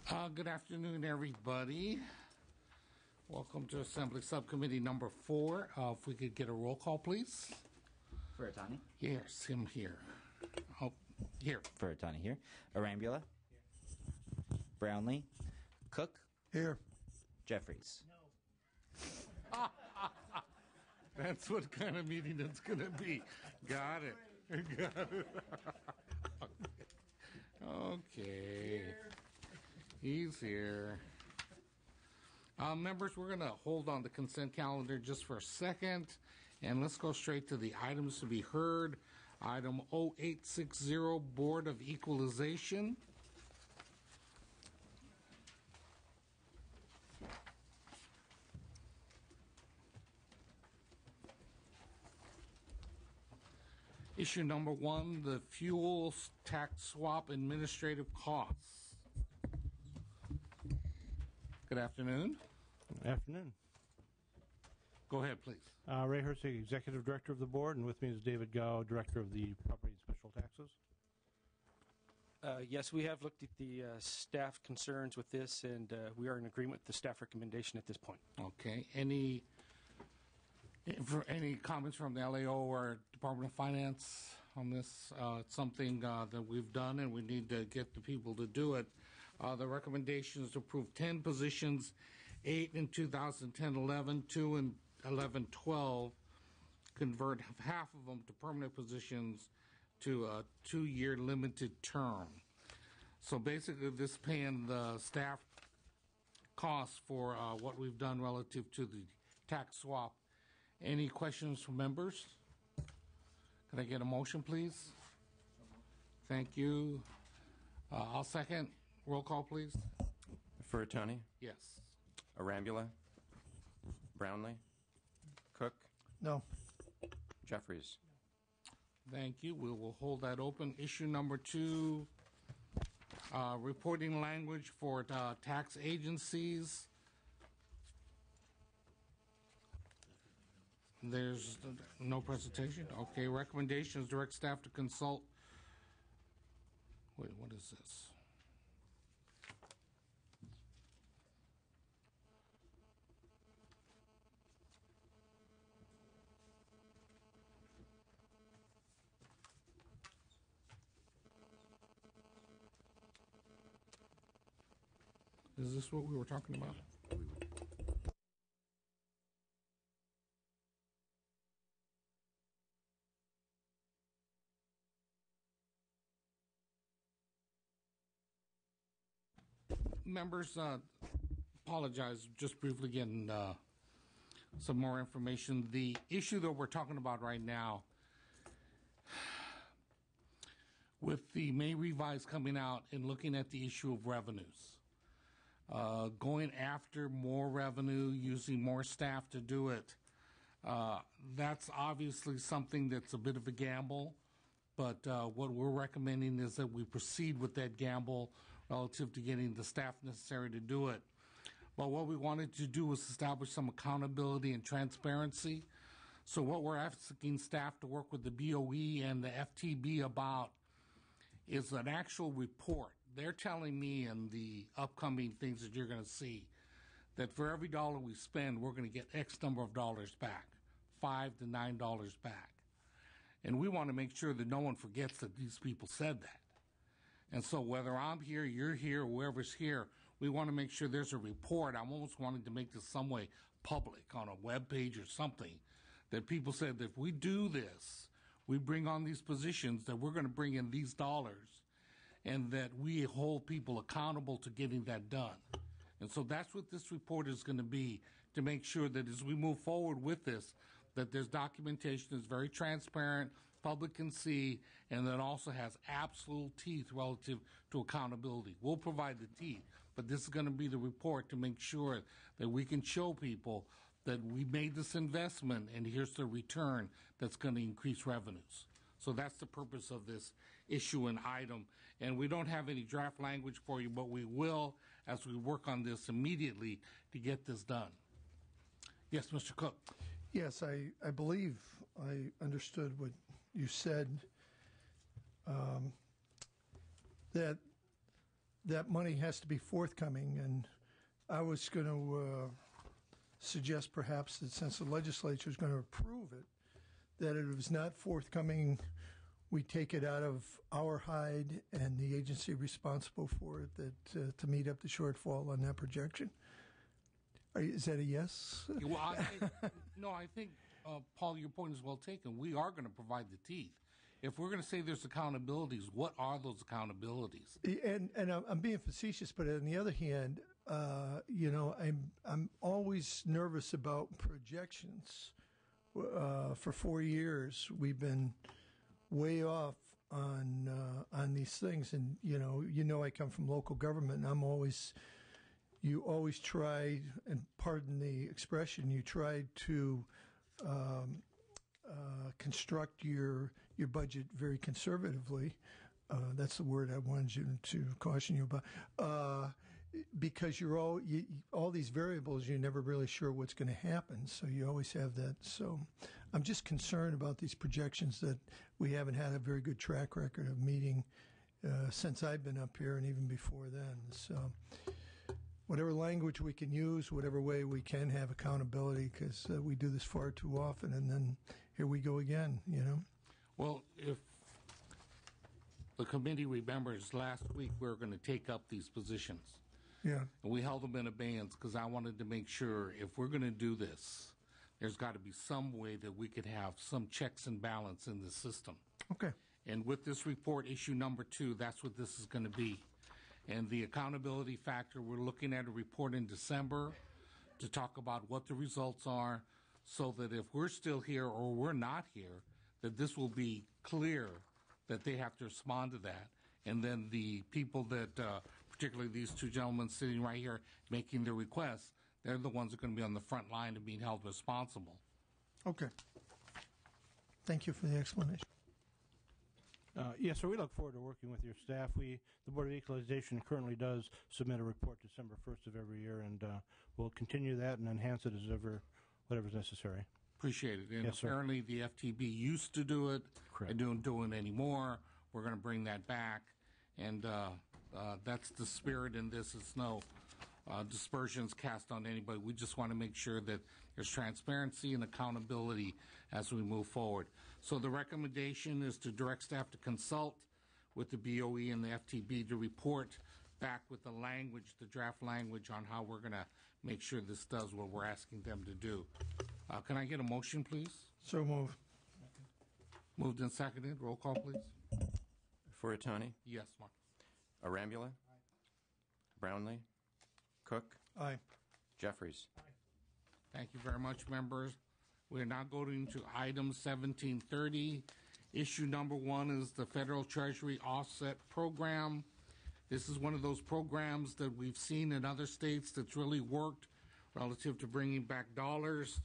Good afternoon, everybody. Welcome to Assembly Subcommittee number 4. If we could get a roll call, please. Furutani. Yes, him here. Oh, here. Furutani here. Arambula. Here. Brownlee. Cook. Here. Jeffries. No. That's what kind of meeting it's going to be. Got it. Got it. Okay. He's here. Members, we're going to hold on the consent calendar just for a second, and let's go straight to the items to be heard. Item 0860, Board of Equalization. Issue number 1, the fuel tax swap administrative costs. Good afternoon. Good afternoon. Go ahead, please. Ray Herzig, Executive Director of the Board, and with me is David Gao, Director of the Property and Special Taxes. Yes, we have looked at the staff concerns with this, and we are in agreement with the staff recommendation at this point. Okay. Any comments from the LAO or Department of Finance on this? It's something that we've done, and we need to get the people to do it. The recommendation is to approve 10 positions, 8 in 2010-11, 2 in 11-12, convert half of them to permanent positions to a 2-year limited term. So basically, this paying the staff costs for what we've done relative to the tax swap. Any questions from members? Can I get a motion, please? Thank you. I'll second. Roll call, please. Furutani. Yes. Arambula. Brownlee. Cook. No. Jeffries. Thank you. We will hold that open. Issue number 2, reporting language for tax agencies. There's no presentation. Okay. Recommendations, direct staff to consult. Wait, what is this? Is this what we were talking about? Members, apologize, just briefly getting some more information. The issue that we're talking about right now, with the May revise coming out and looking at the issue of revenues, going after more revenue, using more staff to do it, that's obviously something that's a bit of a gamble. But what we're recommending is that we proceed with that gamble relative to getting the staff necessary to do it. But what we wanted to do was establish some accountability and transparency. So what we're asking staff to work with the BOE and the FTB about is an actual report. They're telling me in the upcoming things that you're going to see that for every dollar we spend, we're going to get X number of dollars back, $5 to $9 back. And we want to make sure that no one forgets that these people said that. And so whether I'm here, you're here, whoever's here, we want to make sure there's a report. I'm almost wanting to make this some way public on a web page or something, that people said that if we do this, we bring on these positions, that we're going to bring in these dollars, and that we hold people accountable to getting that done. And so that's what this report is going to be, to make sure that as we move forward with this, that there's documentation that's very transparent, public can see, and that also has absolute teeth relative to accountability. We'll provide the teeth, but this is going to be the report to make sure that we can show people that we made this investment and here's the return that's going to increase revenues. So that's the purpose of this issue and item. And we don't have any draft language for you, but we will as we work on this immediately to get this done. Yes, Mr. Cook. Yes, I believe I understood what you said, that that money has to be forthcoming, and I was going to suggest perhaps that since the legislature is going to approve it, that if it was not forthcoming, we take it out of our hide and the agency responsible for it that to meet up the shortfall on that projection. Is that a yes? Well, I think, Paul, your point is well taken. We are going to provide the teeth. If we're going to say there's accountabilities, what are those accountabilities? And I'm being facetious, but on the other hand, I'm always nervous about projections. For 4 years, we've been way off on these things, and I come from local government, and you always try, and pardon the expression, you try to construct your budget very conservatively. That's the word I wanted you to caution you about. Because all these variables, you're never really sure what's going to happen. So you always have that. So I'm just concerned about these projections that we haven't had a very good track record of meeting since I've been up here and even before then. So whatever language we can use, whatever way we can have accountability, because we do this far too often, and then here we go again, Well, if the committee remembers, last week we were going to take up these positions. Yeah. And we held them in abeyance because I wanted to make sure if we're going to do this, there's got to be some way that we could have some checks and balance in the system. Okay. And with this report, issue number 2, that's what this is going to be. And the accountability factor, we're looking at a report in December to talk about what the results are so that if we're still here or we're not here, that this will be clear that they have to respond to that. And then the people that, particularly these two gentlemen sitting right here making the requests, they're the ones that are going to be on the front line of being held responsible. Okay. Thank you for the explanation. Yes, so we look forward to working with your staff. The Board of Equalization currently does submit a report December 1st of every year, and we'll continue that and enhance it as whatever's necessary. Appreciate it. And yes, apparently the FTB used to do it. Correct. And don't do it anymore. We're going to bring that back. And that's the spirit in this. It's no dispersions cast on anybody. We just want to make sure that there's transparency and accountability as we move forward. So the recommendation is to direct staff to consult with the BOE and the FTB to report back with the language, the draft language on how we're going to make sure this does what we're asking them to do. Can I get a motion, please? So move. Moved and seconded. Roll call, please. Furutani? Yes, Mark. Arambula? Brownlee? Cook? Aye. Jeffries? Thank you very much, members. We are now going to item 1730. Issue number 1 is the Federal Treasury Offset Program. This is one of those programs that we've seen in other states that's really worked relative to bringing back dollars.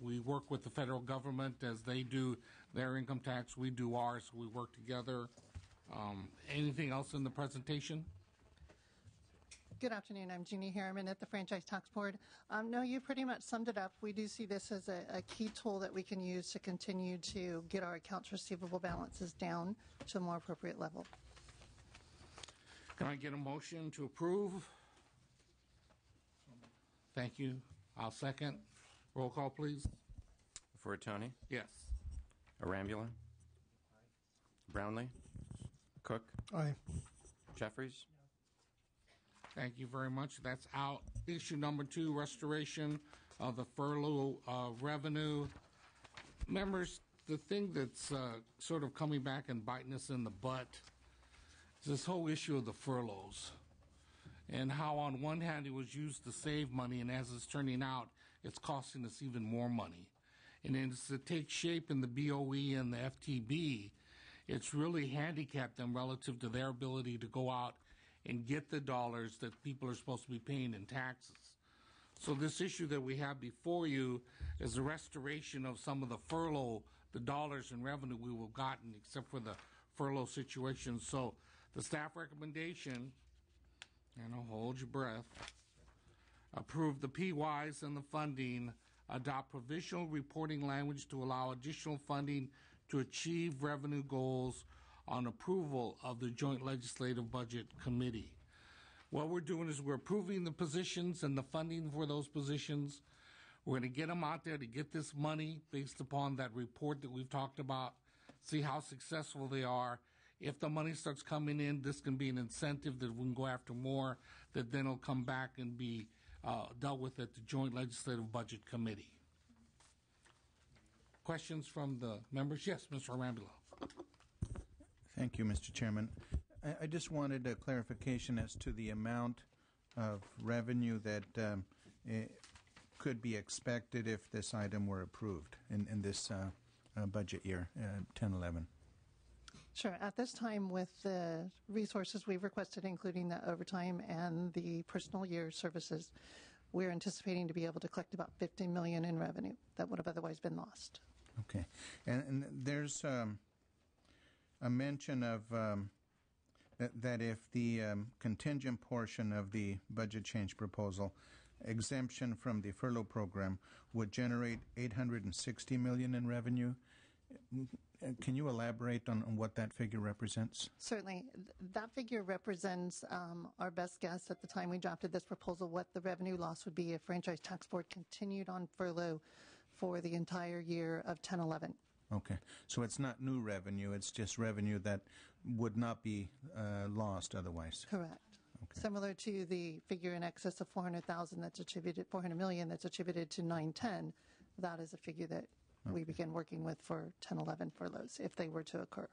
We work with the federal government as they do their income tax. We do ours. We work together. Anything else in the presentation? Good afternoon. I'm Jeannie Harriman at the Franchise Tax Board. No, you pretty much summed it up. We do see this as a key tool that we can use to continue to get our accounts receivable balances down to a more appropriate level. Can I get a motion to approve? Thank you. I'll second. Roll call, please. Furutani? Yes. Arambula? Brownlee? Cook? Aye. Jeffries? Thank you very much. That's out. Issue number 2, restoration of the furlough revenue. Members, the thing that's sort of coming back and biting us in the butt is this whole issue of the furloughs and how on one hand it was used to save money, and as it's turning out, it's costing us even more money. And as it takes shape in the BOE and the FTB, it's really handicapped them relative to their ability to go out and get the dollars that people are supposed to be paying in taxes. So this issue that we have before you is the restoration of some of the furlough, the dollars in revenue we will have gotten except for the furlough situation. So the staff recommendation, hold your breath, approve the PYs and the funding, adopt provisional reporting language to allow additional funding to achieve revenue goals on approval of the Joint Legislative Budget Committee. What we're doing is we're approving the positions and the funding for those positions. We're going to get them out there to get this money based upon that report that we've talked about, see how successful they are. If the money starts coming in, this can be an incentive that we can go after more, that then it'll come back and be dealt with at the Joint Legislative Budget Committee. Questions from the members? Yes, Mr. Arambula. Thank you, Mr. Chairman. I just wanted a clarification as to the amount of revenue that could be expected if this item were approved in this budget year, 10-11. Sure. At this time, with the resources we've requested, including the overtime and the personal year services, we're anticipating to be able to collect about $50 million in revenue that would have otherwise been lost. Okay. And there's a mention of that if the contingent portion of the budget change proposal exemption from the furlough program would generate $860 million in revenue. Can you elaborate on what that figure represents? Certainly. That figure represents our best guess at the time we drafted this proposal, what the revenue loss would be if Franchise Tax Board continued on furlough for the entire year of 10-11. Okay. So it's not new revenue, it's just revenue that would not be lost otherwise. Correct. Okay. Similar to the figure in excess of $400 million that's attributed to 9/10, that is a figure that we begin working with for 10-11 furloughs if they were to occur.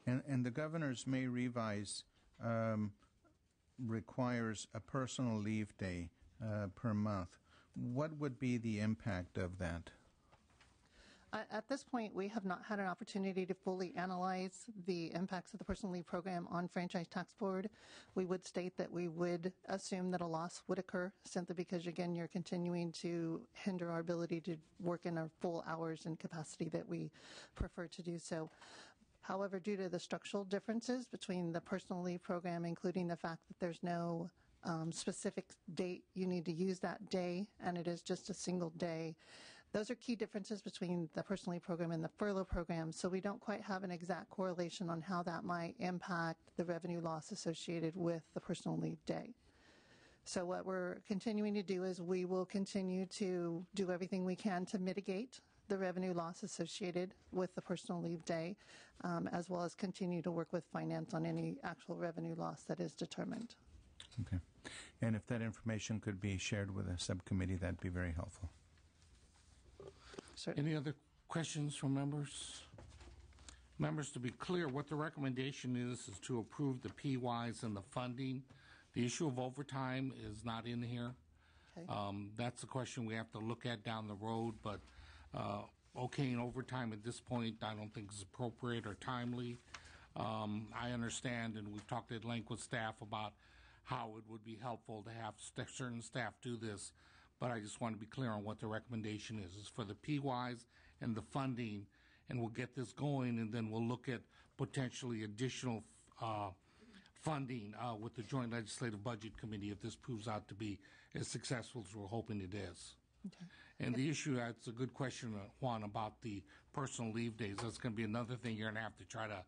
And the governor's May revise requires a personal leave day per month. What would be the impact of that? At this point, we have not had an opportunity to fully analyze the impacts of the personal leave program on Franchise Tax Board. We would state that we would assume that a loss would occur simply because, again, you're continuing to hinder our ability to work in our full hours and capacity that we prefer to do so. However, due to the structural differences between the personal leave program, including the fact that there's no specific date you need to use that day, and it is just a single day, those are key differences between the personal leave program and the furlough program, so we don't quite have an exact correlation on how that might impact the revenue loss associated with the personal leave day. So what we're continuing to do is we will continue to do everything we can to mitigate the revenue loss associated with the personal leave day, as well as continue to work with finance on any actual revenue loss that is determined. Okay. And if that information could be shared with a subcommittee, that'd be very helpful. Certainly. Any other questions from members? Members, to be clear, what the recommendation is to approve the PYs and the funding. The issue of overtime is not in here. Okay. That's a question we have to look at down the road, but okaying overtime at this point I don't think is appropriate or timely. I understand, and we've talked at length with staff about how it would be helpful to have certain staff do this, but I just want to be clear on what the recommendation is. It's for the PYs and the funding, and we'll get this going, and then we'll look at potentially additional funding with the Joint Legislative Budget Committee if this proves out to be as successful as we're hoping it is. Okay. And the issue, that's a good question, Juan, about the personal leave days. That's going to be another thing you're going to have to try to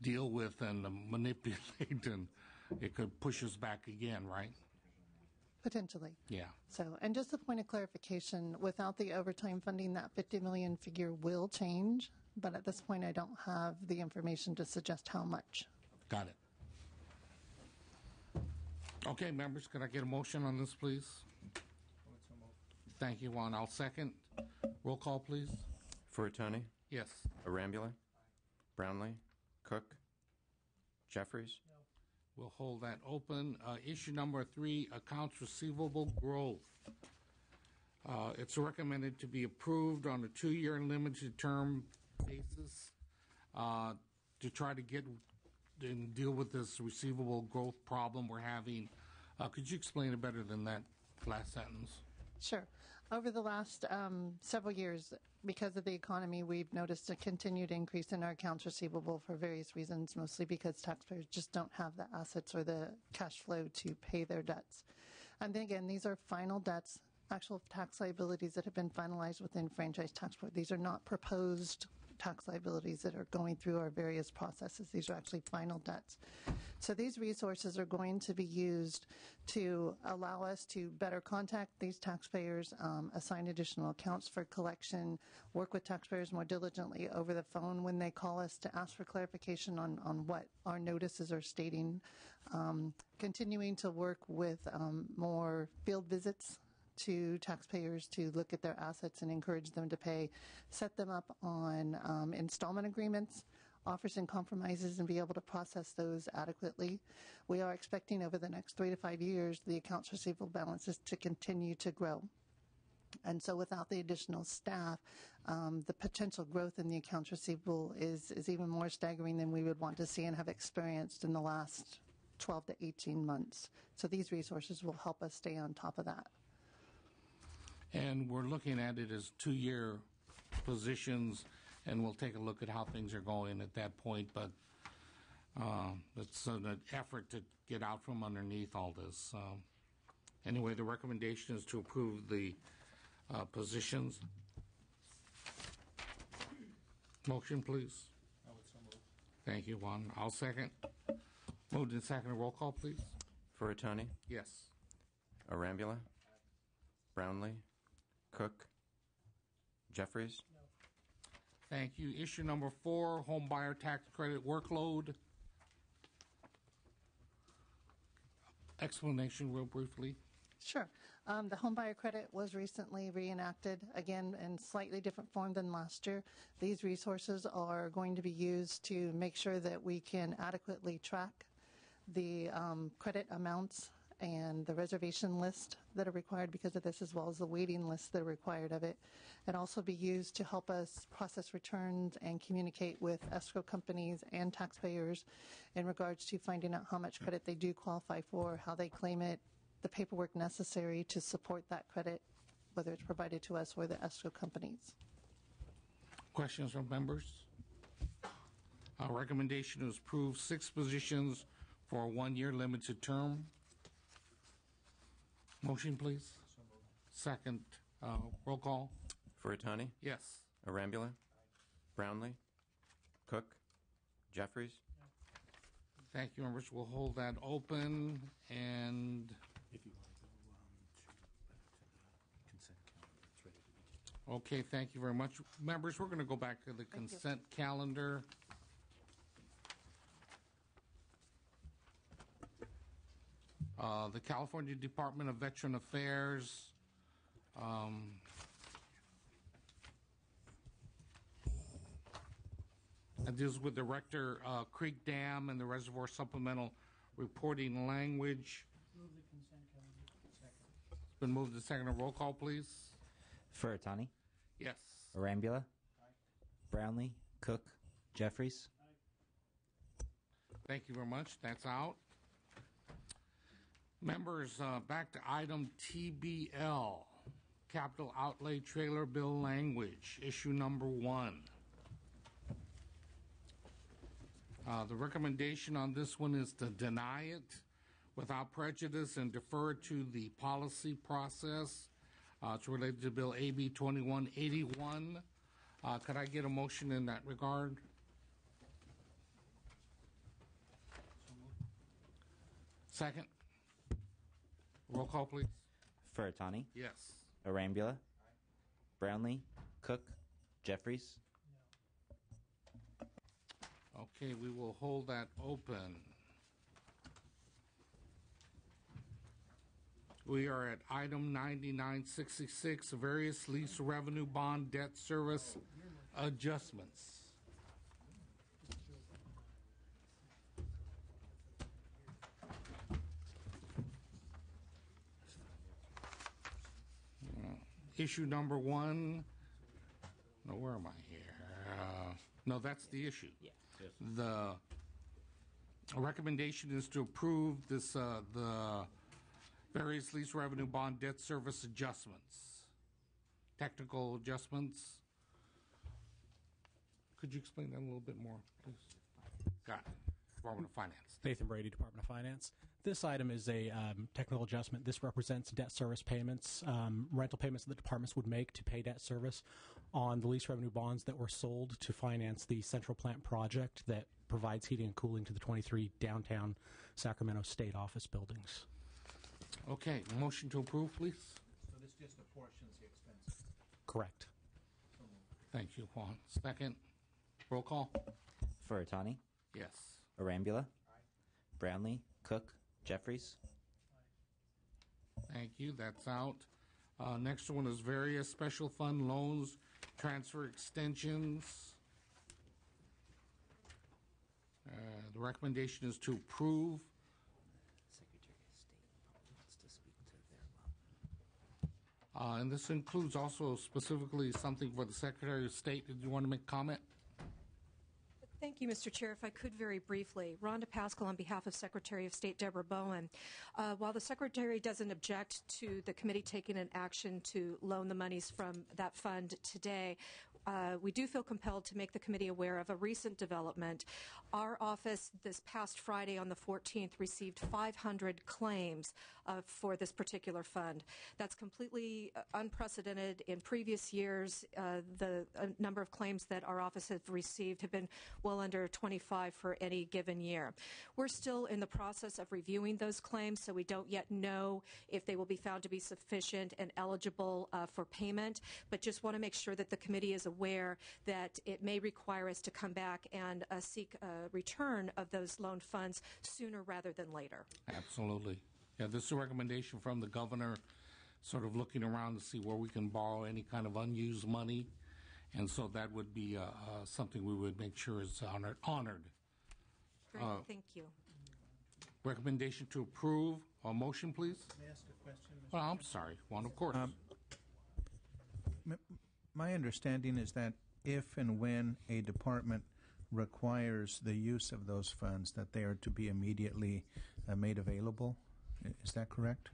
deal with and manipulate, and it could push us back again, right? Potentially. Yeah. So, and just a point of clarification, without the overtime funding, that $50 million figure will change, but at this point I don't have the information to suggest how much. Got it. Okay, members, could I get a motion on this, please? Thank you, Juan. I'll second. Roll call, please. Furutani? Yes. Arambula? Brownlee? Cook? Jeffries? We'll hold that open. Issue number 3, accounts receivable growth. It's recommended to be approved on a 2-year and limited term basis to try to get and deal with this receivable growth problem we're having. Could you explain it better than that last sentence? Sure. Over the last several years, because of the economy, we've noticed a continued increase in our accounts receivable for various reasons, mostly because taxpayers just don't have the assets or the cash flow to pay their debts. And then again, these are final debts, actual tax liabilities that have been finalized within Franchise Tax Board. These are not proposed tax liabilities that are going through our various processes. These are actually final debts. So these resources are going to be used to allow us to better contact these taxpayers, assign additional accounts for collection, work with taxpayers more diligently over the phone when they call us to ask for clarification on what our notices are stating, continuing to work with more field visits to taxpayers to look at their assets and encourage them to pay, set them up on installment agreements, offers and compromises, and be able to process those adequately. We are expecting over the next 3 to 5 years the accounts receivable balances to continue to grow. And so without the additional staff, the potential growth in the accounts receivable is even more staggering than we would want to see and have experienced in the last 12 to 18 months. So these resources will help us stay on top of that. And we're looking at it as 2-year positions, and we'll take a look at how things are going at that point. But it's an effort to get out from underneath all this. Anyway, the recommendation is to approve the positions. Motion, please. Thank you, Juan. I'll second. Moved and seconded. Roll call, please. Furutani? Yes. Arambula? Brownlee? Cook? Jeffries? Thank you. Issue number 4, home buyer tax credit workload. Explanation real briefly. Sure. The home buyer credit was recently reenacted, again, in slightly different form than last year. These resources are going to be used to make sure that we can adequately track the credit amounts and the reservation list that are required because of this, as well as the waiting lists that are required of it, and also be used to help us process returns and communicate with escrow companies and taxpayers in regards to finding out how much credit they do qualify for, how they claim it, the paperwork necessary to support that credit, whether it's provided to us or the escrow companies. Questions from members? Our recommendation is approve 6 positions for a 1-year limited term. Motion, please. Second. Roll call. Furutani? Yes. Arambula? Brownlee? Cook? Jeffries? Thank you, members. We'll hold that open. And If you want to go to consent calendar, it's ready to be taken. okay, thank you very much. Members, we're going to go back to the consent calendar. The California Department of Veteran Affairs and deals with Director Creek Dam and the Reservoir Supplemental Reporting Language. Move the consent calendar. Second. It's been moved to second. Roll call, please. Furutani? Yes. Arambula? Brownlee? Cook? Jeffries? Thank you very much. That's out. Members, back to item TBL, Capital Outlay Trailer Bill Language, issue number 1. The recommendation on this one is to deny it without prejudice and defer it to the policy process. It's related to Bill AB 2181. Could I get a motion in that regard? Second. Roll call, please. Furutani? Yes. Arambula? Brownlee? Cook? Jeffries? Okay, we will hold that open. We are at item 9966, various lease revenue bond debt service adjustments. Issue number 1. No, where am I here? No, that's the issue. Yeah. The recommendation is to approve this the various lease revenue bond debt service adjustments, technical adjustments. Could you explain that a little bit more, please? Got it. Department of Finance. Nathan Brady, Department of Finance. This item is a technical adjustment. This represents debt service payments, rental payments that the departments would make to pay debt service on the lease revenue bonds that were sold to finance the central plant project that provides heating and cooling to the 23 downtown Sacramento state office buildings. Okay, motion to approve, please. So this just apportions the expenses. Correct. Thank you, Juan. Second, roll call. Furutani, Yes. Arambula, Brownlee, Cook, Jeffries. Thank you. That's out. Next one is various special fund loans, transfer extensions. The recommendation is to approve. And this includes also specifically something for the Secretary of State. Did you want to make a comment? Thank you, Mr. Chair. If I could very briefly, Rhonda Pascal on behalf of Secretary of State Deborah Bowen. While the Secretary doesn't object to the committee taking an action to loan the monies from that fund today, we do feel compelled to make the committee aware of a recent development. Our office this past Friday on the 14th received 500 claims for this particular fund. That's completely unprecedented. In previous years, the number of claims that our office has received have been well under 25 for any given year. We're still in the process of reviewing those claims, so we don't yet know if they will be found to be sufficient and eligible for payment, but just want to make sure that the committee is aware that it may require us to come back and seek a return of those loan funds sooner rather than later. Absolutely. Yeah, this is a recommendation from the governor, sort of looking around to see where we can borrow any kind of unused money. And so that would be something we would make sure is honored. Great, thank you. Recommendation to approve. A motion, please. May I ask a question, Mr. Well, I'm sorry. One, of course. My understanding is that if and when a department requires the use of those funds, that they are to be immediately made available. Is that correct?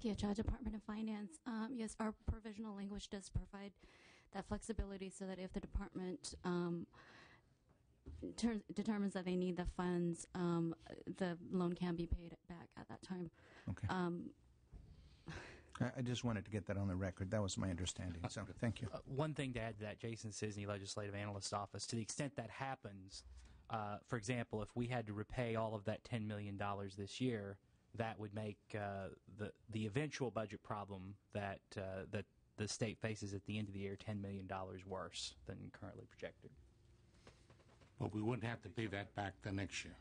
DHI Department of Finance. Yes, our provisional language does provide that flexibility so that if the department determines that they need the funds, the loan can be paid back at that time. Okay. I just wanted to get that on the record. That was my understanding. So, thank you. One thing to add to that, Jason Sisney, Legislative Analyst's Office, to the extent that happens, for example, if we had to repay all of that $10 million this year, that would make the eventual budget problem that the state faces at the end of the year $10 million worse than currently projected. But we wouldn't have to pay that back the next year.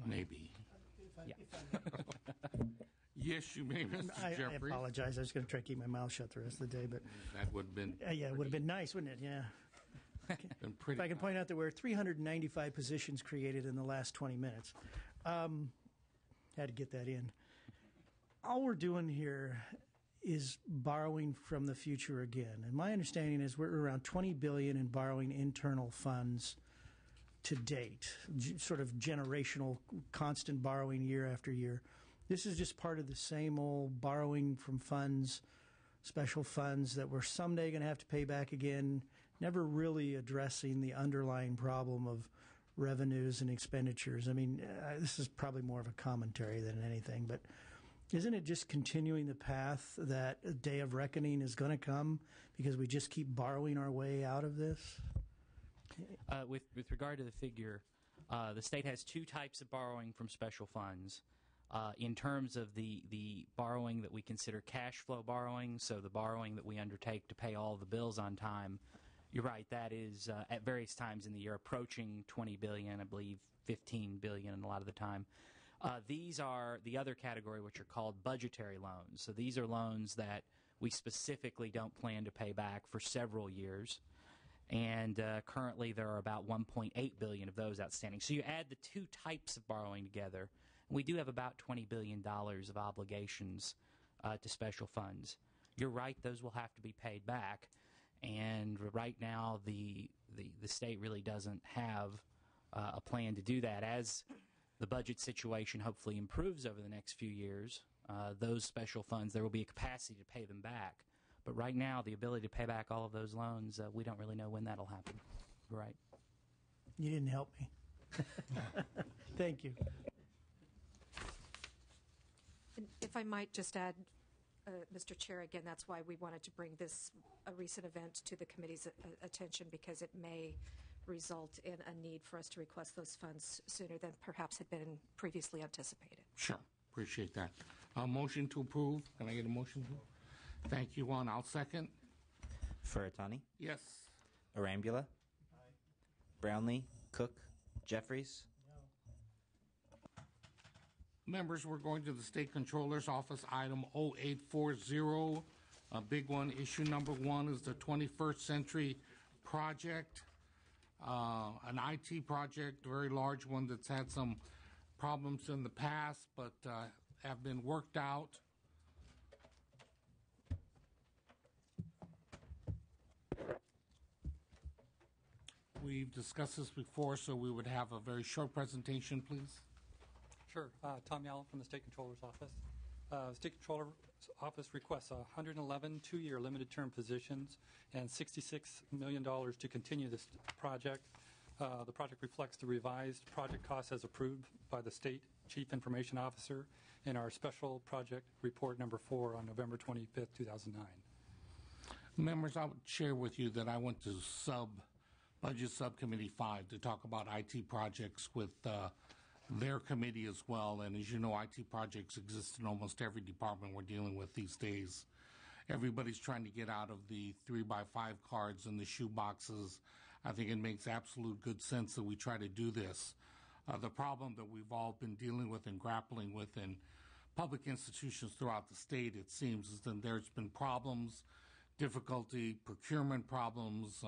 Maybe. Yes, you may, Mr. Jeffrey. I apologize. I was going to try to keep my mouth shut the rest of the day, but that would have been. Yeah, it would have been nice, wouldn't it? Yeah. If I can point out, there were 395 positions created in the last 20 minutes. Had to get that in. All we're doing here is borrowing from the future again. And my understanding is we're around $20 billion in borrowing internal funds to date, sort of generational, constant borrowing year after year. This is just part of the same old borrowing from funds, special funds that we're someday going to have to pay back again, never really addressing the underlying problem of revenues and expenditures. I mean, this is probably more of a commentary than anything, but isn't it just continuing the path that a day of reckoning is going to come because we just keep borrowing our way out of this? With regard to the figure, the state has two types of borrowing from special funds. In terms of the borrowing that we consider cash flow borrowing, so the borrowing that we undertake to pay all the bills on time, you're right, that is at various times in the year approaching $20 billion, I believe $15 billion a lot of the time. These are the other category, which are called budgetary loans. So these are loans that we specifically don't plan to pay back for several years. And currently there are about $1.8 billion of those outstanding. So you add the two types of borrowing together, and we do have about $20 billion of obligations to special funds. You're right, those will have to be paid back. And right now the state really doesn't have a plan to do that. As the budget situation hopefully improves over the next few years, those special funds, there will be a capacity to pay them back. But right now, the ability to pay back all of those loans, we don't really know when that'll happen. Right. You didn't help me. Thank you. And if I might just add, Mr. Chair, again, that's why we wanted to bring this a recent event to the committee's attention, because it may result in a need for us to request those funds sooner than perhaps had been previously anticipated. Sure. Appreciate that. Motion to approve. Can I get a motion? Thank you, Juan. I'll second. Furutani? Yes. Arambula? Brownlee? Cook? Jeffries? Members, we're going to the State Controller's Office, item 0840. A big one, issue number 1 is the 21st Century Project, an IT project, a very large one that's had some problems in the past, but have been worked out. We've discussed this before, so we would have a very short presentation, please. Sure. Tom Allen from the State Controller's Office. State Controller's Office requests 111 two-year limited term positions and $66 million to continue this project. The project reflects the revised project costs as approved by the State Chief Information Officer in our Special Project Report number 4 on November 25th, 2009. Members, I would share with you that I went to Budget Subcommittee 5 to talk about IT projects with their committee as well. And as you know, IT projects exist in almost every department we're dealing with these days. Everybody's trying to get out of the 3x5 cards and the shoe boxes. I think it makes absolute good sense that we try to do this. The problem that we've all been dealing with and grappling with in public institutions throughout the state, it seems, is that there's been problems, difficulty, procurement problems,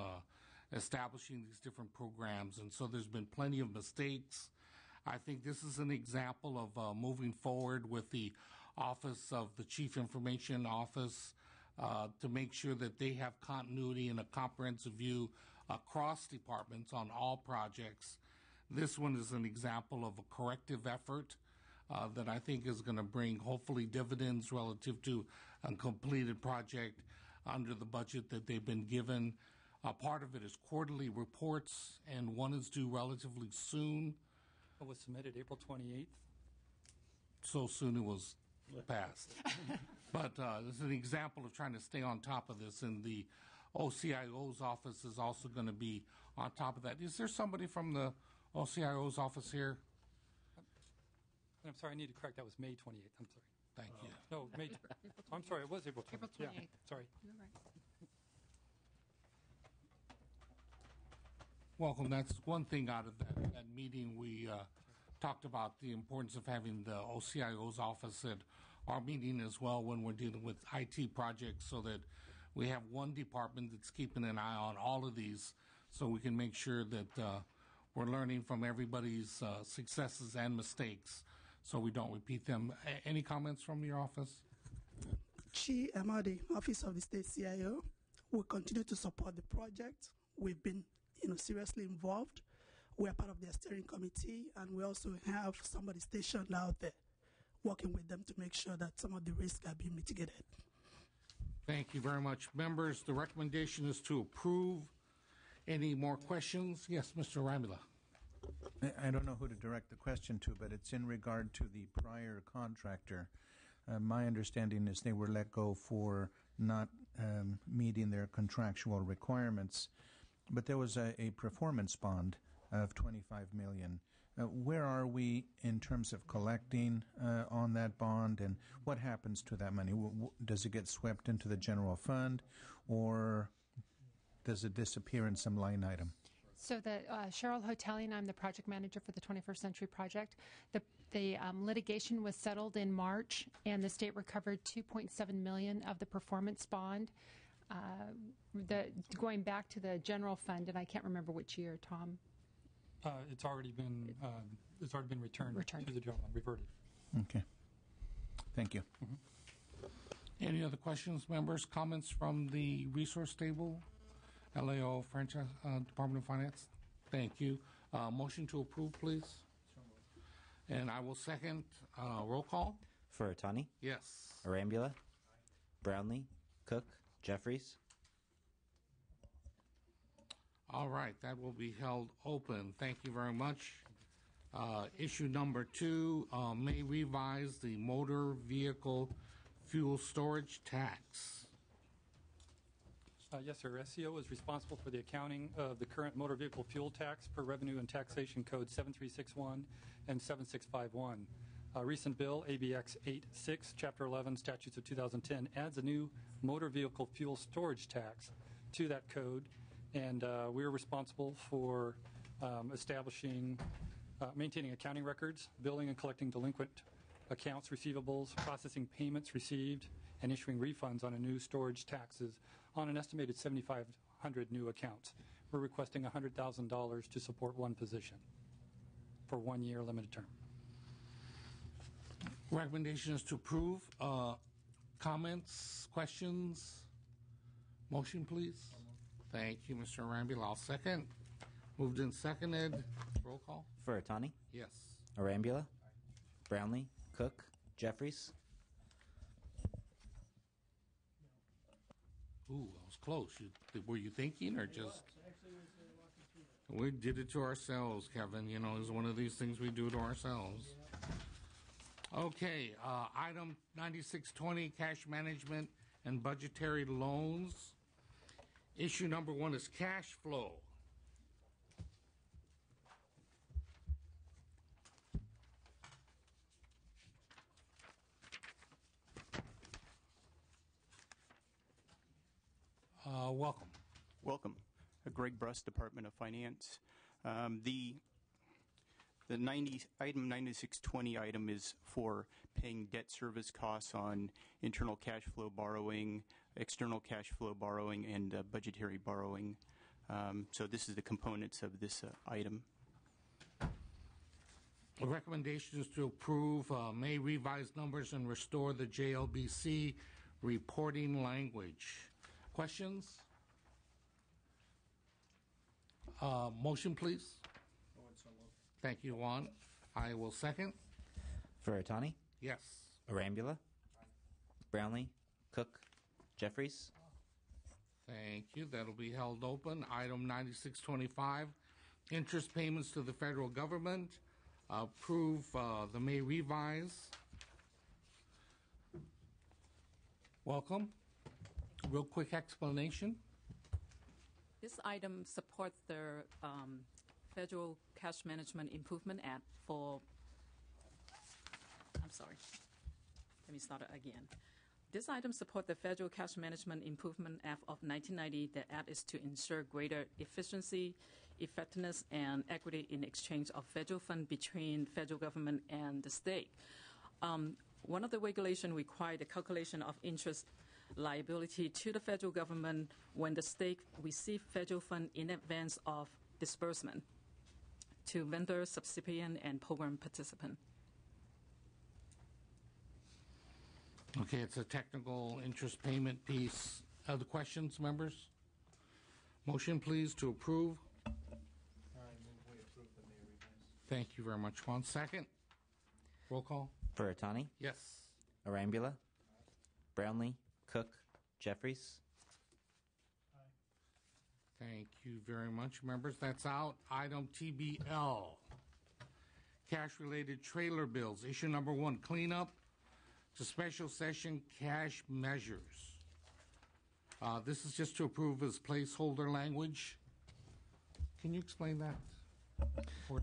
establishing these different programs. And so there's been plenty of mistakes. I think this is an example of moving forward with the Office of the Chief Information Office to make sure that they have continuity and a comprehensive view across departments on all projects. This one is an example of a corrective effort that I think is going to bring hopefully dividends relative to a completed project under the budget that they've been given. Part of it is quarterly reports, and one is due relatively soon. It was submitted April 28th. So soon it was passed. But this is an example of trying to stay on top of this, and the OCIO's office is also going to be on top of that. Is there somebody from the OCIO's office here? I'm sorry, I need to correct. That was May 28th. I'm sorry. Thank you. No, May. I'm sorry, it was April 28th. April 28th. Yeah, sorry. You're right. Welcome. That's one thing out of that meeting. We talked about the importance of having the OCIO's office at our meeting as well when we're dealing with IT projects, so that we have one department that's keeping an eye on all of these, so we can make sure that we're learning from everybody's successes and mistakes so we don't repeat them. Any comments from your office? Chi Amadi, Office of the State CIO, will continue to support the project. We've been seriously involved. We are part of their steering committee, and we also have somebody stationed out there working with them to make sure that some of the risks are being mitigated. Thank you very much. Members, the recommendation is to approve. Any more questions? Yes, Mr. Ramula. I don't know who to direct the question to, but it's in regard to the prior contractor. My understanding is they were let go for not meeting their contractual requirements, but there was a performance bond of $25 million. Where are we in terms of collecting on that bond, and what happens to that money? Does it get swept into the general fund, or does it disappear in some line item? So Cheryl Hotelian, I'm the project manager for the 21st Century Project. The litigation was settled in March, and the state recovered $2.7 million of the performance bond. Going back to the general fund, and I can't remember which year, Tom. It's already been returned to the general fund, reverted. Okay. Thank you. Mm-hmm. Any other questions, members? Comments from the resource table? LAO Franchise Department of Finance. Thank you. Motion to approve, please. And I will second. Roll call. Furutani? Yes. Arambula? Brownlee? Cook? Jeffries? All right, that will be held open. Thank you very much. Issue number 2 may revise the motor vehicle fuel storage tax. Yes, sir. SEO is responsible for the accounting of the current motor vehicle fuel tax per Revenue and Taxation Code 7361 and 7651. Recent bill, ABX 86, Chapter 11, Statutes of 2010, adds a new motor vehicle fuel storage tax to that code, and we're responsible for establishing, maintaining accounting records, billing and collecting delinquent accounts receivables, processing payments received, and issuing refunds on a new storage taxes on an estimated 7,500 new accounts. We're requesting $100,000 to support one position for 1 year limited term. Recommendation is to approve. Comments, questions? Motion, please. Thank you, Mr. Arambula. I'll second. Moved and seconded. Roll call. Furutani? Yes. Arambula? Brownlee? Cook? Jeffries? Ooh, that was close. Were you thinking or just? We did it to ourselves, Kevin. You know, it's one of these things we do to ourselves. Okay, item 9620, cash management and budgetary loans. Issue number 1 is cash flow. Welcome. Welcome. Greg Bruss, Department of Finance. The item 9620 item is for paying debt service costs on internal cash flow borrowing, external cash flow borrowing, and budgetary borrowing. So this is the components of this item. The recommendation is to approve may revise numbers and restore the JLBC reporting language. Questions? Motion, please. Thank you, Juan. I will second. Furutani? Yes. Arambula? Brownlee? Cook? Jeffries? Thank you. That'll be held open. Item 9625, interest payments to the federal government. Approve the May revise. Welcome. Real quick explanation. This item supports the Federal Cash Management Improvement Act for, I'm sorry, let me start it again. This item supports the Federal Cash Management Improvement Act of 1990. The act is to ensure greater efficiency, effectiveness, and equity in exchange of federal funds between federal government and the state. One of the regulations requires the calculation of interest liability to the federal government when the state receives federal funds in advance of disbursement to vendor, subrecipient, and program participant. Okay, it's a technical interest payment piece. Other questions, members? Motion, please, to approve. Thank you very much, Juan. Second. Roll call. Furutani? Yes. Arambula? Brownlee? Cook? Jeffries? Thank you very much, members. That's out. Item TBL, cash-related trailer bills. Issue number 1, cleanup to special session cash measures. This is just to approve as placeholder language. Can you explain that? Sure.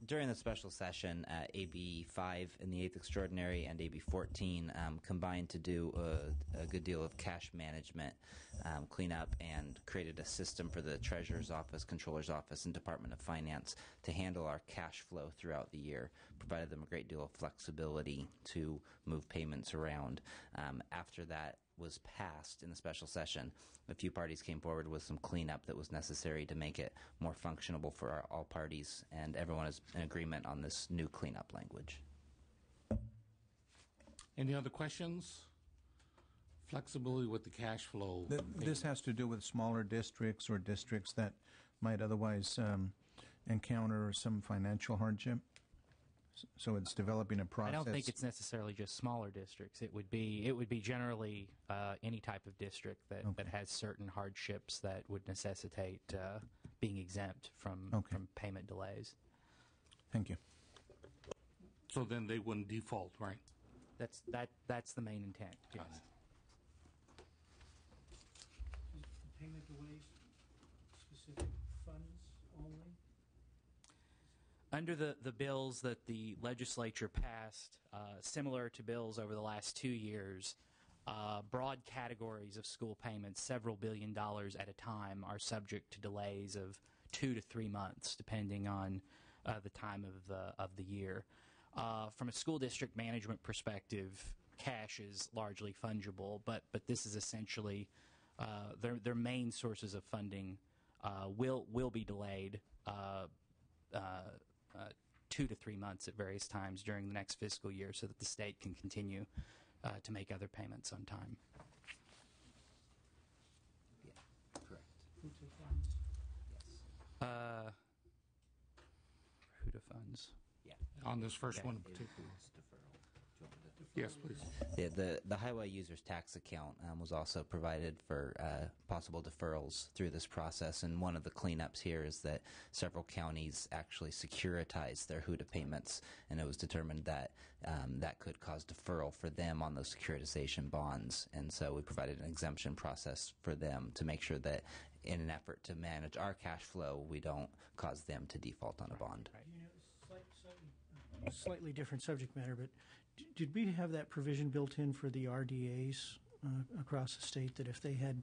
During the special session, AB 5 in the 8th Extraordinary and AB 14 combined to do a good deal of cash management cleanup and created a system for the Treasurer's Office, Controller's Office, and Department of Finance to handle our cash flow throughout the year, provided them a great deal of flexibility to move payments around. After that was passed in the special session, a few parties came forward with some cleanup that was necessary to make it more functionable for all parties, and everyone is in agreement on this new cleanup language. Any other questions? Flexibility with the cash flow. This has to do with smaller districts or districts that might otherwise encounter some financial hardship. So it's developing a process. I don't think it's necessarily just smaller districts. It would be generally any type of district that has certain hardships that would necessitate being exempt from payment delays. Thank you. So then they wouldn't default, right? That's the main intent. Yes. Payment away specific funds only? Under the bills that the legislature passed, similar to bills over the last 2 years, broad categories of school payments, several $1 billion at a time, are subject to delays of 2 to 3 months, depending on the time of the year. From a school district management perspective, cash is largely fungible, but this is essentially their main sources of funding will be delayed 2 to 3 months at various times during the next fiscal year, so that the state can continue to make other payments on time. Yeah, correct. Yes. HUDA funds. Yeah. On this first one in particular. Yes, please. Yeah, the highway users tax account was also provided for possible deferrals through this process, and one of the cleanups here is that several counties actually securitized their HUDA payments, and it was determined that that could cause deferral for them on those securitization bonds, and so we provided an exemption process for them to make sure that in an effort to manage our cash flow, we don't cause them to default on a bond. Slightly different subject matter, but did we have that provision built in for the RDAs across the state, that if they had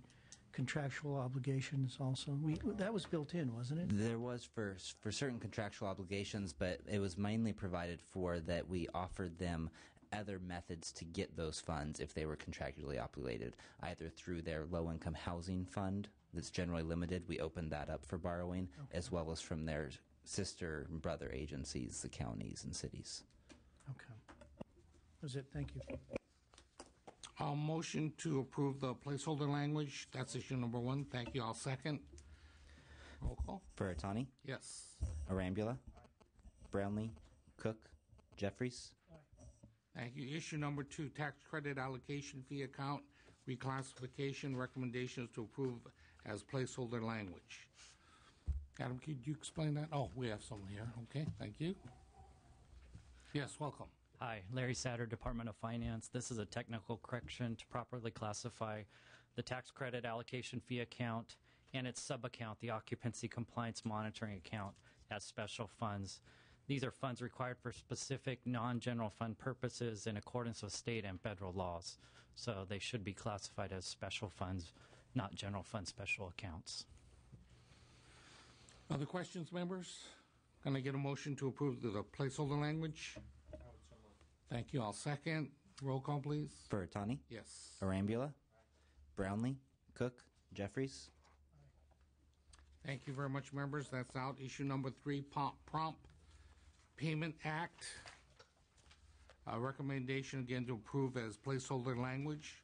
contractual obligations also? That was built in, wasn't it? There was for certain contractual obligations, but it was mainly provided for that we offered them other methods to get those funds if they were contractually obligated, either through their low-income housing fund that's generally limited. We opened that up for borrowing, as well as from their sister and brother agencies, the counties and cities. Okay. That was it. Thank you. Motion to approve the placeholder language. That's issue number 1. Thank you. I'll second. Roll call. Furutani? Yes. Arambula? Brownlee? Cook? Jeffries? Thank you. Issue number 2, tax credit allocation fee account reclassification, recommendations to approve as placeholder language. Adam, could you explain that? Oh, we have someone here. Okay, thank you. Yes, welcome. Hi, Larry Satter, Department of Finance. This is a technical correction to properly classify the tax credit allocation fee account and its sub-account, the occupancy compliance monitoring account, as special funds. These are funds required for specific non-general fund purposes in accordance with state and federal laws. So they should be classified as special funds, not general fund special accounts. Other questions, members? Can I get a motion to approve the placeholder language? Thank you. I'll second. Roll call, please. Furutani? Yes. Arambula? Brownlee? Cook? Jeffries? Thank you very much, members. That's out. Issue number 3, Prompt Payment Act. Recommendation again to approve as placeholder language.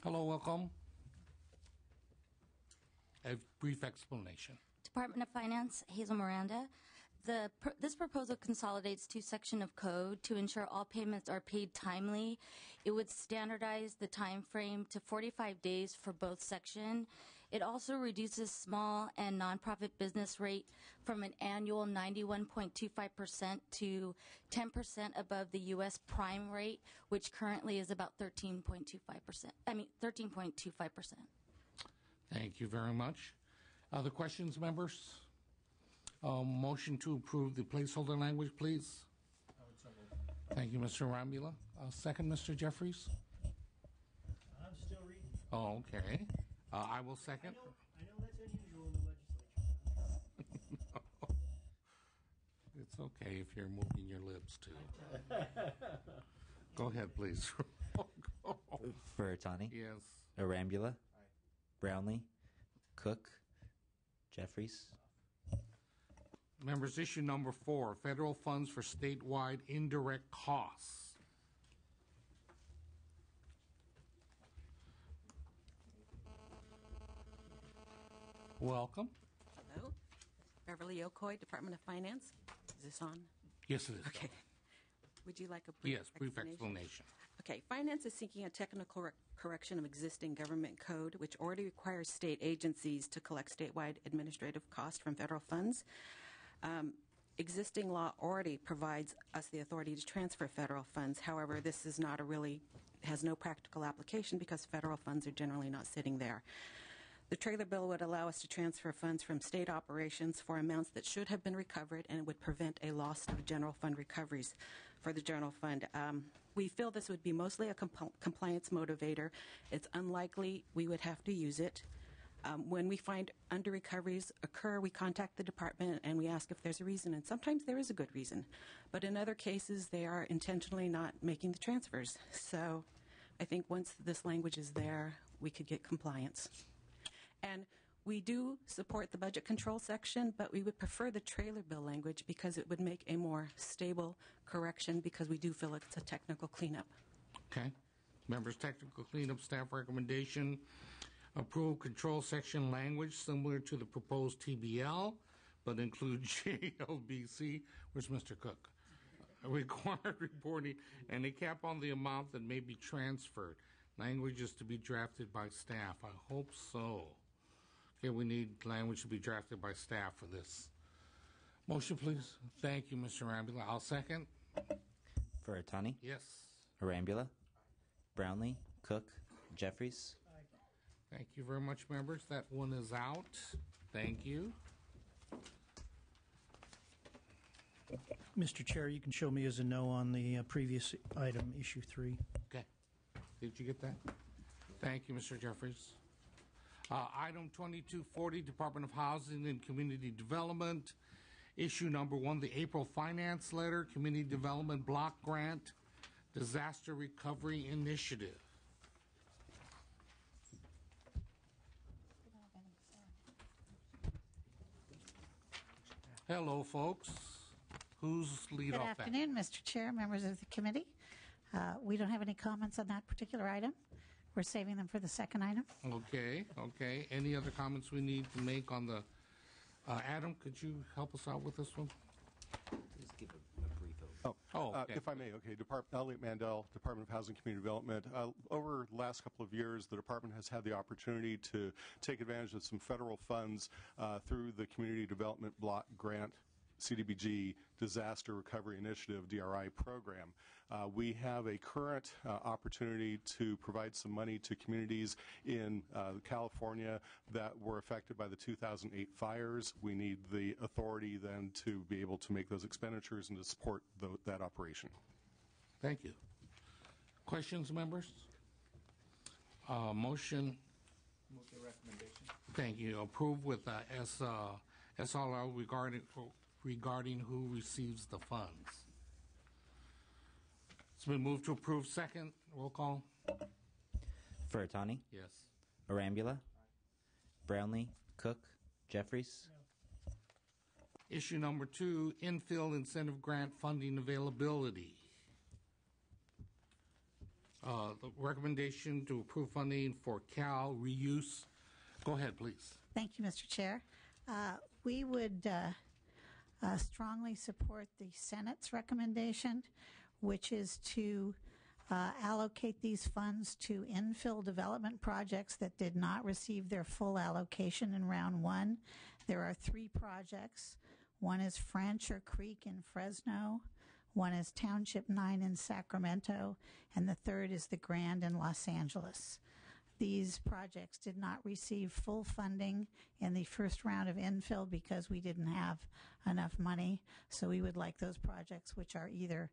Hello, welcome. A brief explanation. Department of Finance, Hazel Miranda. This proposal consolidates 2 sections of code to ensure all payments are paid timely. It would standardize the time frame to 45 days for both sections. It also reduces small and nonprofit business rate from an annual 91.25% to 10% above the U.S. prime rate, which currently is about 13.25%. 13.25%. Thank you very much. Other questions, members? Motion to approve the placeholder language, please. Thank you, Mr. Rambula. Second, Mr. Jeffries. I'm still reading. Oh, okay. I will second. I know that's unusual in the legislature. It's okay if you're moving your lips, too. Go ahead, please. Furutani? Yes. Arambula? Brownlee? Cook? Jeffries? Members, issue number 4, federal funds for statewide indirect costs. Welcome. Hello. Beverly Okoy, Department of Finance. Is this on? Yes, it is. Okay. Would you like a brief brief explanation. Okay. Finance is seeking a technical correction of existing government code, which already requires state agencies to collect statewide administrative costs from federal funds. Existing law already provides us the authority to transfer federal funds. However, this is not has no practical application because federal funds are generally not sitting there. The trailer bill would allow us to transfer funds from state operations for amounts that should have been recovered, and it would prevent a loss of general fund recoveries for the general fund. We feel this would be mostly a compliance motivator. It's unlikely we would have to use it. When we find under-recoveries occur, we contact the department and we ask if there's a reason, and sometimes there is a good reason. But in other cases, they are intentionally not making the transfers. So I think once this language is there, we could get compliance. And we do support the budget control section, but we would prefer the trailer bill language because it would make a more stable correction, because we do feel it's a technical cleanup. Okay. Members, technical cleanup staff recommendation. Approve control section language similar to the proposed TBL, but include JLBC. Where's Mr. Cook? Required reporting and a cap on the amount that may be transferred. Language is to be drafted by staff. I hope so. Okay, we need language to be drafted by staff for this. Motion, please. Thank you, Mr. Arambula. I'll second. Furutani? Yes. Arambula? Brownlee? Cook? Jeffries? Thank you very much, members. That one is out. Thank you. Mr. Chair, you can show me as a no on the previous item, issue 3. Okay. Did you get that? Thank you, Mr. Jeffries. Item 2240, Department of Housing and Community Development. Issue number 1, the April Finance Letter, Community Development Block Grant, Disaster Recovery Initiative. Hello, folks. Who's lead Good off that? afternoon, Mr. Chair, members of the committee. We don't have any comments on that particular item. We're saving them for the second item. Okay, okay. Any other comments we need to make on the... Adam, could you help us out with this one? Please give a brief overview. Okay. If I may, okay. Elliot Mandel, Department of Housing and Community Development. Over the last couple of years, the department has had the opportunity to take advantage of some federal funds through the Community Development Block Grant, CDBG, Disaster Recovery Initiative, DRI program. We have a current opportunity to provide some money to communities in California that were affected by the 2008 fires. We need the authority then to be able to make those expenditures and to support that operation. Thank you. Questions, members? Motion. Move the recommendation. Thank you. Approve with SRL regarding who receives the funds. It's been moved to approve. Second. Roll call. Furutani? Yes. Arambula? Brownlee? Cook? Jeffries? Issue number 2, infill incentive grant funding availability. The recommendation to approve funding for Cal reuse. Go ahead, please. Thank you, Mr. Chair. We would strongly support the Senate's recommendation, which is to allocate these funds to infill development projects that did not receive their full allocation in round 1. There are 3 projects. One is Francher Creek in Fresno, one is Township 9 in Sacramento, and the third is the Grand in Los Angeles. These projects did not receive full funding in the first round of infill because we didn't have enough money. So we would like those projects, which are either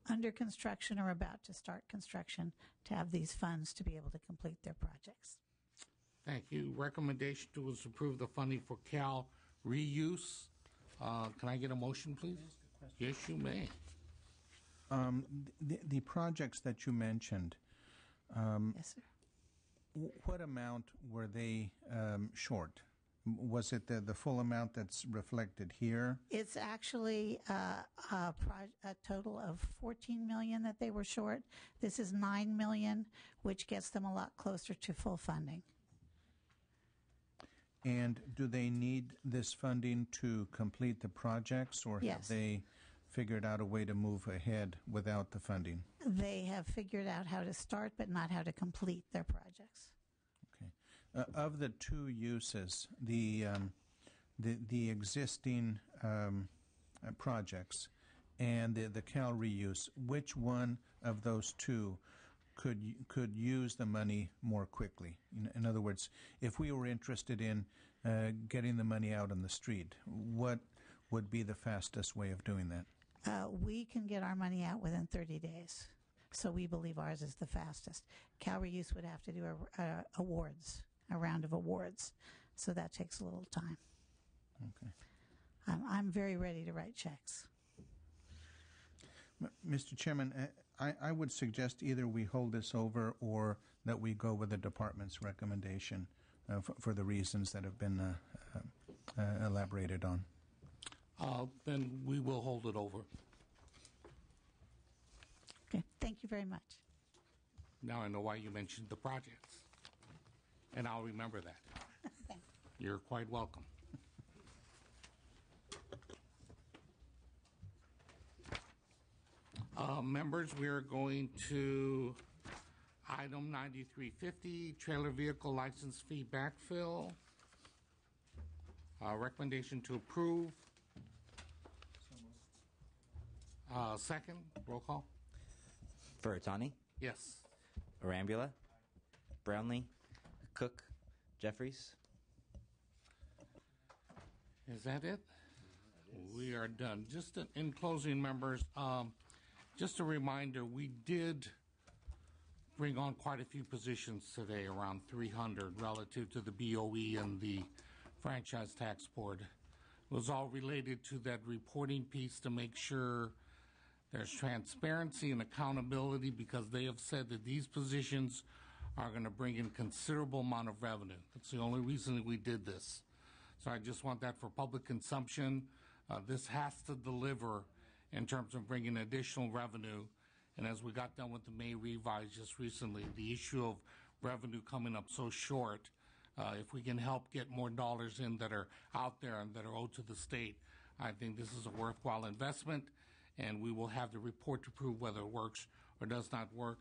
under construction or about to start construction, to have these funds to be able to complete their projects. Thank you. Recommendation to approve the funding for Cal reuse. Can I get a motion, please? Yes, you may. The projects that you mentioned, yes, sir. What amount were they short? Was it the full amount that's reflected here? It's actually a total of $14 million that they were short. This is $9 million, which gets them a lot closer to full funding. And do they need this funding to complete the projects, or Yes. have they figured out a way to move ahead without the funding? They have figured out how to start, but not how to complete their projects. Of the 2 uses, the the existing projects and the Cal reuse, which one of those two could use the money more quickly? In other words, if we were interested in getting the money out on the street, what would be the fastest way of doing that? We can get our money out within 30 days. So we believe ours is the fastest. Cal Reuse would have to do a round of awards. So that takes a little time. Okay. I'm very ready to write checks. Mr. Chairman, I would suggest either we hold this over or that we go with the department's recommendation for the reasons that have been elaborated on. Then we will hold it over. Okay, thank you very much. Now I know why you mentioned the projects, and I'll remember that. You're quite welcome. Members, we are going to item 9350, trailer vehicle license fee backfill. Recommendation to approve. Second, roll call. Furutani? Yes. Arambula? Brownlee? Cook? Jeffries? Is that it? We are done. Just in closing, members, just a reminder, we did bring on quite a few positions today, around 300 relative to the BOE and the Franchise Tax Board. It was all related to that reporting piece to make sure there's transparency and accountability, because they have said that these positions are going to bring in considerable amount of revenue. That's the only reason that we did this. So I just want that for public consumption. This has to deliver in terms of bringing additional revenue. And as we got done with the May revise just recently, the issue of revenue coming up so short, if we can help get more dollars in that are out there and that are owed to the state, I think this is a worthwhile investment. And we will have the report to prove whether it works or does not work.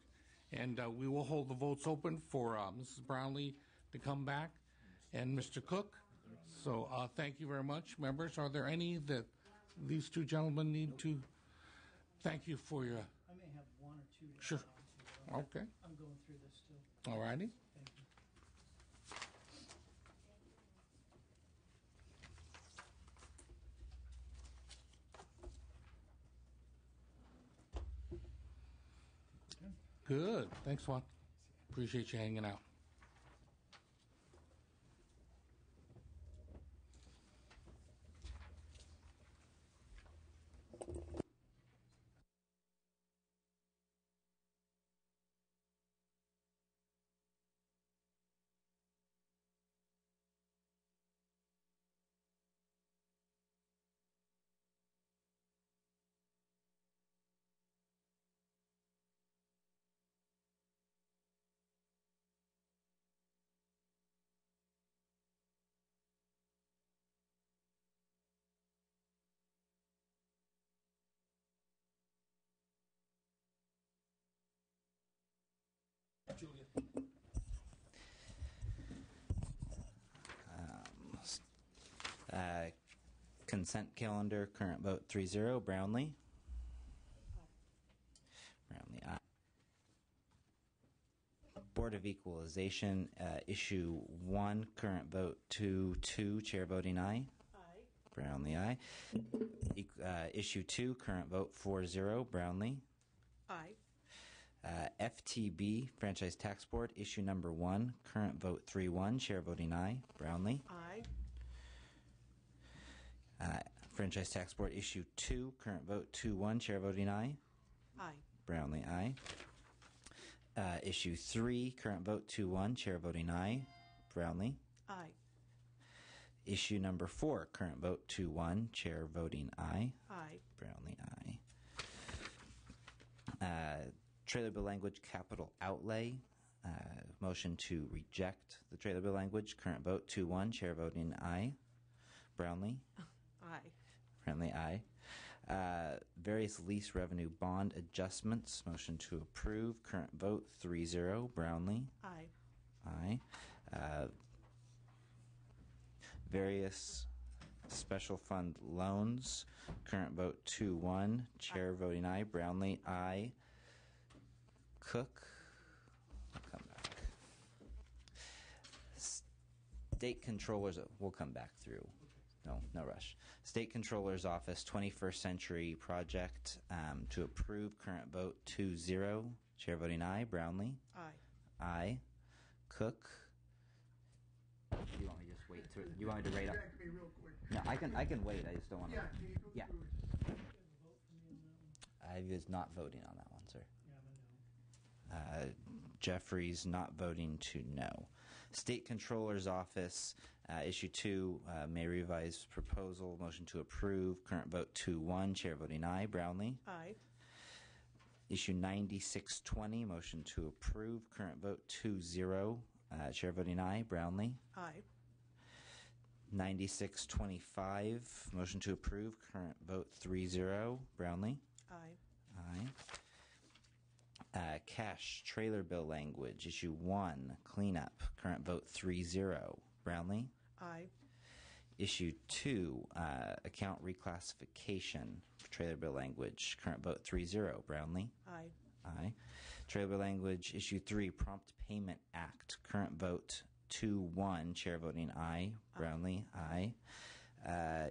And we will hold the votes open for Mrs. Brownlee to come back and Mr. Cook. So thank you very much. Members, are there any that these two gentlemen need to? Thank you for your... I may have one or two. Sure. Okay. I'm going through this still. All righty. Thank you. Good. Thanks, Juan. Appreciate you hanging out. Julia. Consent calendar, current vote 3-0. Brownlee? Brownlee, aye. Board of Equalization, issue 1, current vote 2-2. Chair voting aye. Aye. Brownlee, aye. Issue 2, current vote 4-0. Brownlee? Aye. FTB, Franchise Tax Board, issue number 1, current vote 3-1. Chair voting aye. Brownlee? Aye. Franchise Tax Board, issue 2, current vote 2-1. Chair voting aye. Aye. Brownlee, aye. Issue 3, current vote 2-1. Chair voting aye. Brownlee? Aye. Issue number 4, current vote 2-1. Chair voting aye. Aye. Brownlee, aye. Trailer bill language capital outlay. Motion to reject the trailer bill language. Current vote 2-1. Chair voting aye. Brownlee? Aye. Brownlee, aye. Various lease revenue bond adjustments. Motion to approve. Current vote 3-0. Brownlee? Aye. Aye. Various Special fund loans, current vote 2-1. Chair voting aye. Brownlee, aye. Cook, we'll come back. State Controllers, we'll come back through. No rush. State Controller's Office 21st Century Project to approve, current vote 2-0. Chair voting aye. Brownlee? Aye. Aye. Cook? You want me to just wait? You want me to rate up? No, I can wait. I just don't want to. Yeah. I was not voting on that one, sir. Jeffries not voting to no. State Controller's Office, Issue 2, may revise proposal, motion to approve, current vote 2-1, chair voting aye. Brownlee? Aye. Issue 9620, motion to approve, current vote 2-0, chair voting aye. Brownlee? Aye. 9625, motion to approve, current vote 3-0, Brownlee? Aye. Aye. Cash trailer bill language, issue 1, cleanup, current vote 3-0, Brownlee? Aye. Issue 2, account reclassification, trailer bill language, current vote 3-0, Brownlee? Aye. Aye. Trailer bill language, issue 3, prompt payment act, current vote 2-1, chair voting aye. Brownlee? Aye.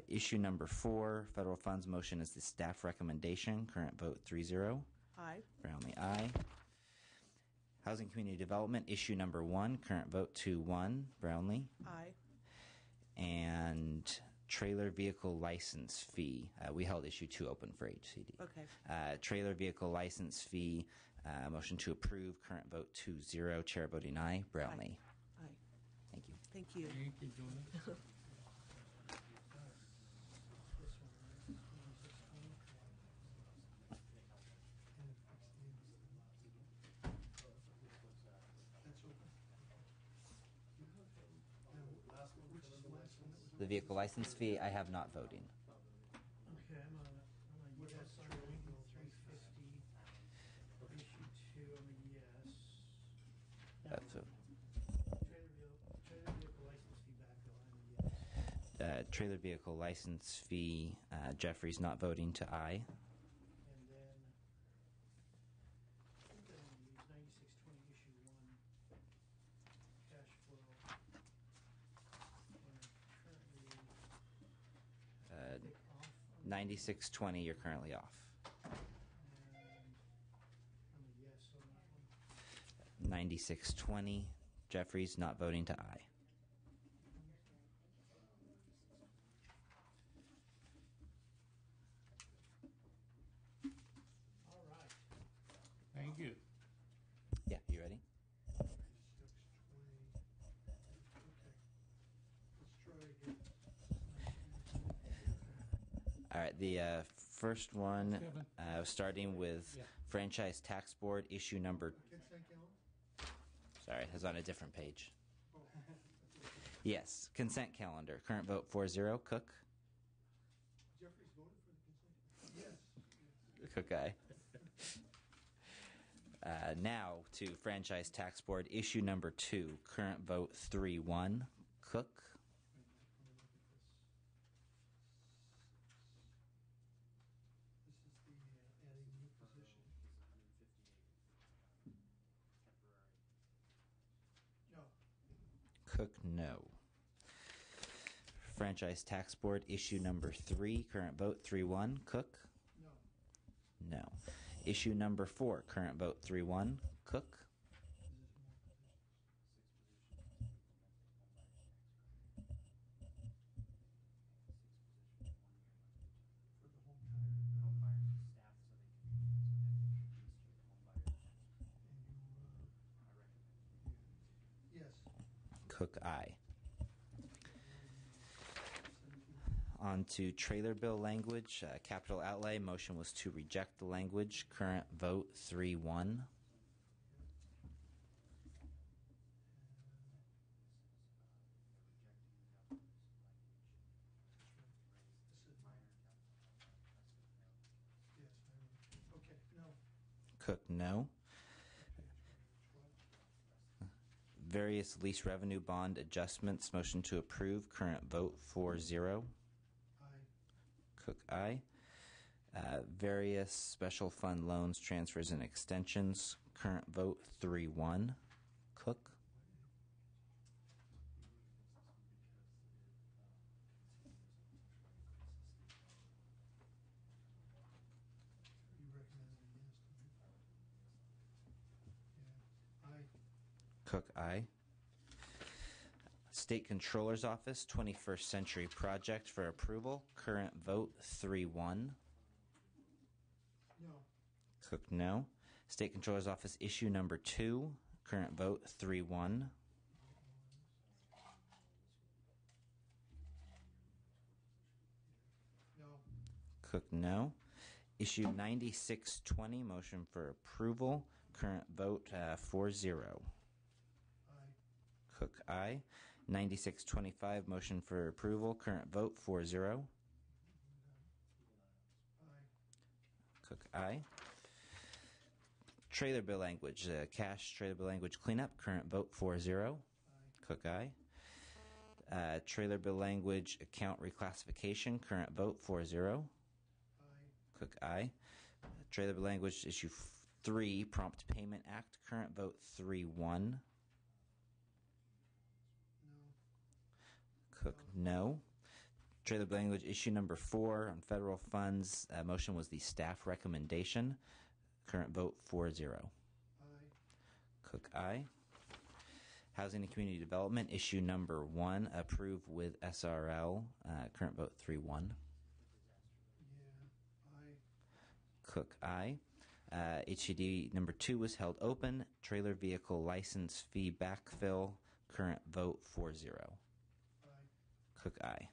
Issue number 4, federal funds motion is the staff recommendation, current vote 3-0. Aye. Brownlee, aye. Housing Community Development, issue number 1, current vote 2-1. Brownlee? Aye. And trailer vehicle license fee. We held issue 2 open for HCD. Okay. Trailer vehicle license fee, motion to approve, current vote 2-0. Chair voting aye. Brownlee? Aye. Thank you. Thank you. The vehicle license fee, I have not voting. Okay, I'm a yes on 350. Issue 2, I'm a yes. That's a, Trailer vehicle license fee backfill, I'm a yes. trailer vehicle license fee, Jeffries not voting to aye. And then, I think I'm going to use 9620 issue 1, cash flow. And currently 9620, you're currently off. and I'm a yes on that one. 9620, Jeffries not voting to aye. All right. Thank you. Yeah, you ready? All right, the first one, starting with Franchise Tax Board, issue number... Sorry, it's on a different page. Yes, consent calendar. Current vote 4-0. Cook? Jeffries voted for the consent calendar? Yes. Cook, aye. Now to Franchise Tax Board, issue number 2. Current vote 3-1. Cook? Cook, no. Franchise Tax Board, issue number 3, current vote 3-1. Cook? No. No. Issue number 4, current vote 3-1. Cook? Cook, aye. On to trailer bill language. Capital outlay, motion was to reject the language. Current vote 3-1. Cook, no. Various lease revenue bond adjustments, motion to approve. Current vote 4-0. Cook, aye. Various special fund loans, transfers, and extensions. Current vote 3-1. Cook. Cook, aye. State Controller's Office, 21st Century Project for approval. Current vote 3-1. No. Cook, no. State Controller's Office, issue number 2. Current vote 3-1. No. Cook, no. Issue 9620, motion for approval. Current vote 4-0. Cook, aye. 9625, motion for approval. Current vote 4-0. Cook, aye. Trailer bill language, cash trailer bill language cleanup. Current vote 4-0. Cook, aye. Trailer bill language account reclassification. Current vote 4-0. Cook, aye. Trailer bill language issue 3, Prompt Payment Act. Current vote 3-1. Cook, no. Trailer bill language issue number 4 on federal funds. Motion was the staff recommendation. Current vote 4-0. Cook, aye. Housing and Community Development issue number 1, approve with SRL. Current vote 3-1. Cook, aye. HCD number 2 was held open. Trailer vehicle license fee backfill. Current vote 4-0. Cook, aye.